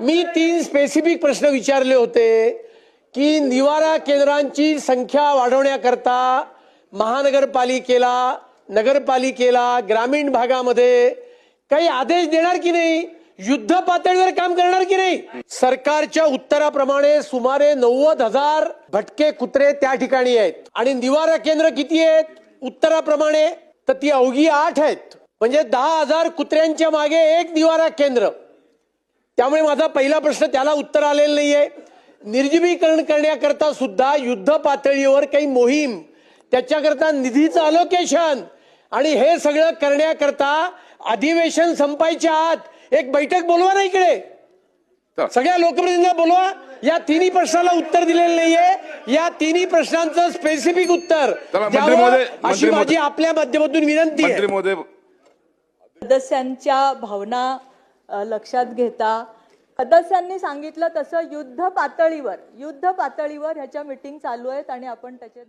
मी 3 specific प्रश्न विचारले होते की निवारा केंद्रांची संख्या वाढवण्याकरता महानगरपालिकेला, नगरपालिकेला, ग्रामीण भागामध्ये काही आदेश देणार की नाही, युद्ध पातळीवर काम करणार की नाही। सरकारच्या उत्तराप्रमाणे सुमारे 90,000 भटके कुत्रे त्या ठिकाणी आहेत आणि निवारा केंद्र किती आहेत उत्तराप्रमाणे, तर ती अवघी 8 आहेत, म्हणजे 10,000 कुत्र्यांच्या मागे एक निवारा केंद्र। त्यामुळे माझा पहिला प्रश्न त्याला उत्तर आलेलं नाहीये। निर्जीवीकरण करण्याकरता सुद्धा युद्ध पातळीवर काही मोहीम, त्याच्याकरता निधीचं अलोकेशन आणि हे सगळं करण्याकरता अधिवेशन संपायच्या आत एक बैठक बोलवा ना इकडे, सगळ्या लोकप्रतिनिधींना बोलवा। या तिन्ही प्रश्नाला उत्तर दिलेलं नाहीये, या तिन्ही प्रश्नांचं स्पेसिफिक उत्तर द्यावं अशी माझी आपल्या माध्यमातून विनंती आहे। सदस्यांच्या भावना लक्षात घेता सदस्यांनी सांगितलं तसं युद्ध पातळीवर ह्याच्या मीटिंग चालू आहेत आणि आपण त्याचे